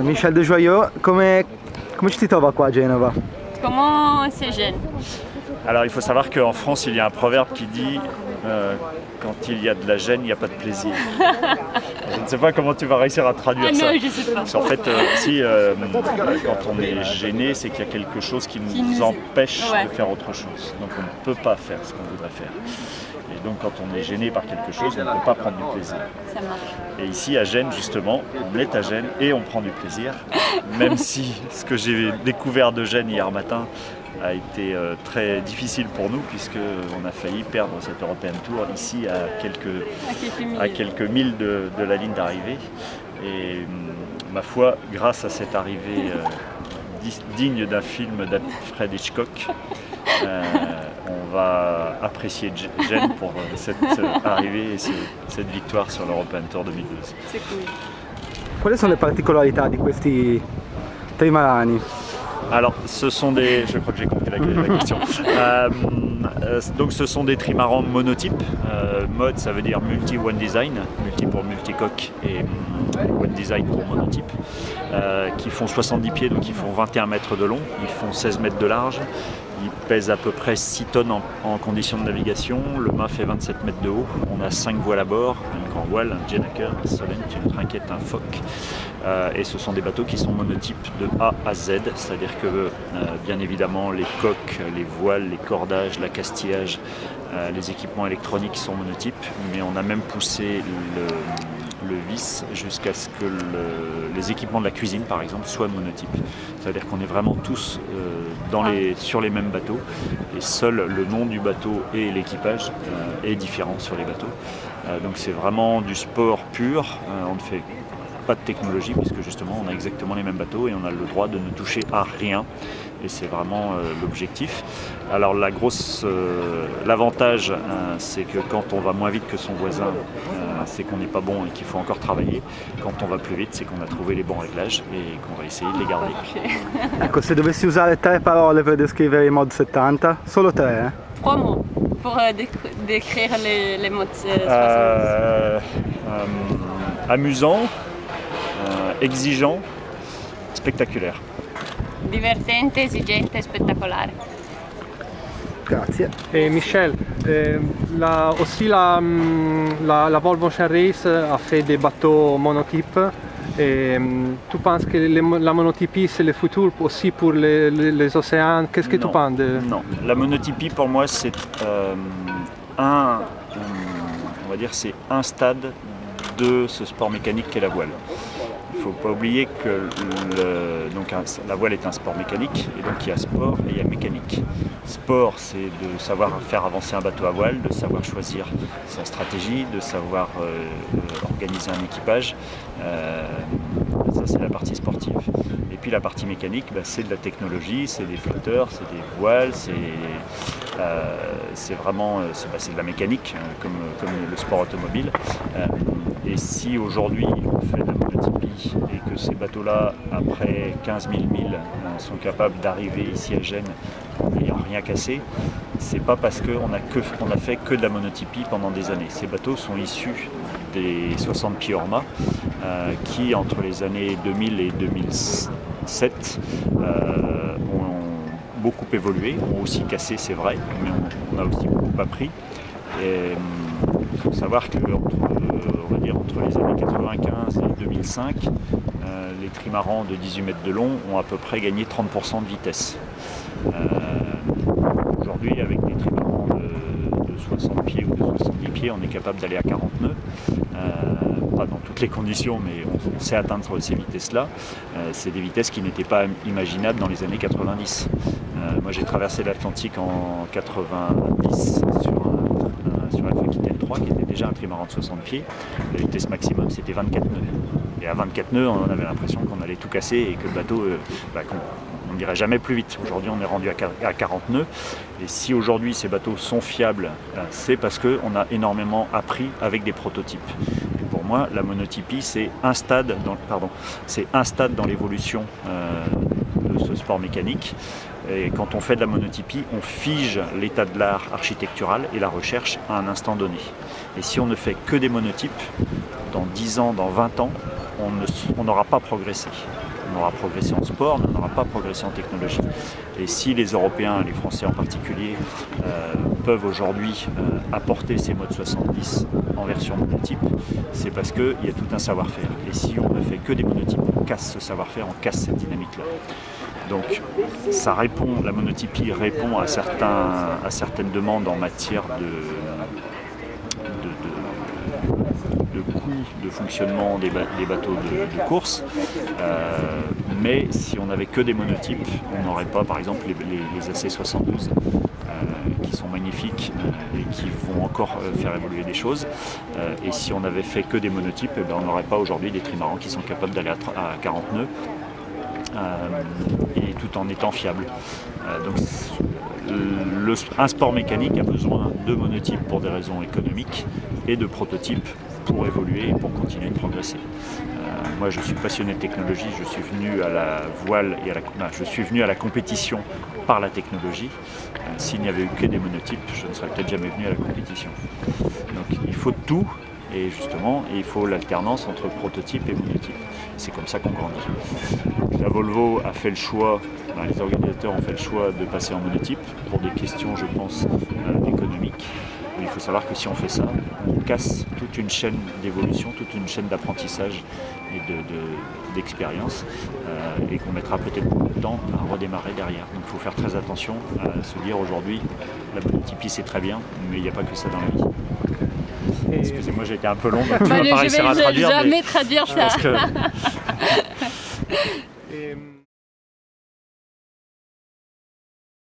Michel De Joyeux, come ci si trova qua a Genova? Comment c'est jeune? Alors il faut savoir qu'en France il y a un proverbe qui dit quand il y a de la gêne, il n'y a pas de plaisir. Je ne sais pas comment tu vas réussir à traduire ça. Non, je sais pas. En fait, quand on est gêné, c'est qu'il y a quelque chose qui nous empêche de faire autre chose. Donc on ne peut pas faire ce qu'on voudrait faire. Et donc quand on est gêné par quelque chose, on ne peut pas prendre du plaisir. Ça marche. Et ici à Gênes justement, on est à Gênes et on prend du plaisir. Même si ce que j'ai découvert de Gênes hier matin a été très difficile pour nous puisqu'on a failli perdre cette European Tour ici à quelques milles de la ligne d'arrivée. Et ma foi, grâce à cette arrivée digne d'un film d'Alfred Hitchcock, on va apprécier Gênes pour cette arrivée et cette victoire sur l'European Tour 2012. C'est cool. Quali sono le particolarità di questi trimarani? Alors, ce sont des... Je crois que j'ai compris la question. Donc, ce sont des trimarans monotypes. Mode, ça veut dire multi-one design. Multi pour multicoque et one design pour monotype. Qui font 70 pieds, donc ils font 21 mètres de long. Ils font 16 mètres de large. Ils pèsent à peu près 6 tonnes en conditions de navigation. Le mât fait 27 mètres de haut. On a 5 voiles à bord, une grande voile, un Jennaker, un Solent, une trinquette, un Fock. Et ce sont des bateaux qui sont monotypes de A à Z, c'est-à-dire que bien évidemment les coques, les voiles, les cordages, l'accastillage, les équipements électroniques sont monotypes, mais on a même poussé le vis jusqu'à ce que les équipements de la cuisine par exemple soient monotypes. C'est-à-dire qu'on est vraiment tous sur les mêmes bateaux et seul le nom du bateau et l'équipage est différent sur les bateaux. Donc c'est vraiment du sport pur, on ne fait pas de technologie puisque justement on a exactement les mêmes bateaux et on a le droit de ne toucher à rien et c'est vraiment l'objectif. Alors l'avantage c'est que quand on va moins vite que son voisin c'est qu'on n'est pas bon et qu'il faut encore travailler. Quand on va plus vite c'est qu'on a trouvé les bons réglages et qu'on va essayer de les garder. Ecco, se dovessi usare 3 parole per descrivere i Mod 70, solo 3 eh? 3 mots pour décrire les modes 70. Amusant, exigeant, spectaculaire. Divertente, esigente, spettacolare. Grazie. Et Michel, aussi la Volvo Ocean Race a fait des bateaux monotypes. Et, tu penses que la monotypie c'est le futur aussi pour les océans? Qu'est-ce que tu penses Non, la monotypie pour moi c'est on va dire c'est un stade de ce sport mécanique qu'est la voile. Il ne faut pas oublier que la voile est un sport mécanique et donc il y a sport et il y a mécanique. Sport, c'est de savoir faire avancer un bateau à voile, de savoir choisir sa stratégie, de savoir organiser un équipage. Ça c'est la partie sportive. Et puis la partie mécanique, c'est de la technologie, c'est des flotteurs, c'est des voiles, c'est vraiment de la mécanique comme le sport automobile. Et si aujourd'hui on fait de la monotypie et que ces bateaux-là, après 15 000 milles, sont capables d'arriver ici à Gênes en n'ayant rien cassé, c'est pas parce qu'on a fait que de la monotypie pendant des années. Ces bateaux sont issus des 60 pieds hors mât qui, entre les années 2000 et 2007, ont beaucoup évolué, ont aussi cassé, c'est vrai, mais on a aussi beaucoup appris. Et il faut savoir que entre les années 95 et 2005, les trimarans de 18 mètres de long ont à peu près gagné 30% de vitesse. Aujourd'hui, avec des trimarans de 60 pieds ou de 70 pieds, on est capable d'aller à 40 nœuds. Pas dans toutes les conditions, mais on sait atteindre ces vitesses-là. C'est des vitesses qui n'étaient pas imaginables dans les années 90. Moi, j'ai traversé l'Atlantique en 90 sur Alpha Aquitaine 3, qui était déjà un trimaran de 60 pieds. La vitesse maximum, c'était 24 nœuds. Et à 24 nœuds, on avait l'impression qu'on allait tout casser et que le bateau, on n'irait jamais plus vite. Aujourd'hui, on est rendu à 40 nœuds. Et si aujourd'hui, ces bateaux sont fiables, c'est parce qu'on a énormément appris avec des prototypes. Et pour moi, la monotypie, c'est un stade dans l'évolution de ce sport mécanique. Et quand on fait de la monotypie, on fige l'état de l'art architectural et la recherche à un instant donné. Et si on ne fait que des monotypes, dans 10 ans, dans 20 ans, on n'aura pas progressé. On aura progressé en sport, mais on n'aura pas progressé en technologie. Et si les Européens, les Français en particulier, peuvent aujourd'hui apporter ces modes 70 en version monotype, c'est parce qu'il y a tout un savoir-faire. Et si on ne fait que des monotypes, on casse ce savoir-faire, on casse cette dynamique-là. Donc ça répond, la monotypie répond à certaines demandes en matière de coûts de fonctionnement des bateaux de course, mais si on n'avait que des monotypes, on n'aurait pas par exemple les AC72 qui sont magnifiques et qui vont encore faire évoluer des choses, et si on n'avait fait que des monotypes, eh bien, on n'aurait pas aujourd'hui des trimarans qui sont capables d'aller à 40 nœuds et tout en étant fiable. Donc un sport mécanique a besoin de monotypes pour des raisons économiques et de prototypes pour évoluer et pour continuer de progresser. Moi je suis passionné de technologie, je suis venu à la voile et je suis venu à la compétition par la technologie. S'il n'y avait eu que des monotypes, je ne serais peut-être jamais venu à la compétition. Donc il faut tout. Et justement, il faut l'alternance entre prototype et monotype. C'est comme ça qu'on grandit. Donc, la Volvo a fait le choix, les organisateurs ont fait le choix de passer en monotype pour des questions, je pense, économiques. Mais il faut savoir que si on fait ça, on casse toute une chaîne d'évolution, toute une chaîne d'apprentissage et d'expérience, et qu'on mettra peut-être beaucoup de temps à redémarrer derrière. Donc il faut faire très attention à se dire aujourd'hui, la monotypie c'est très bien, mais il n'y a pas que ça dans la vie. Excusez-moi, j'ai été un peu long, donc tu vas pas réussir à traduire. Je vais jamais traduire ça.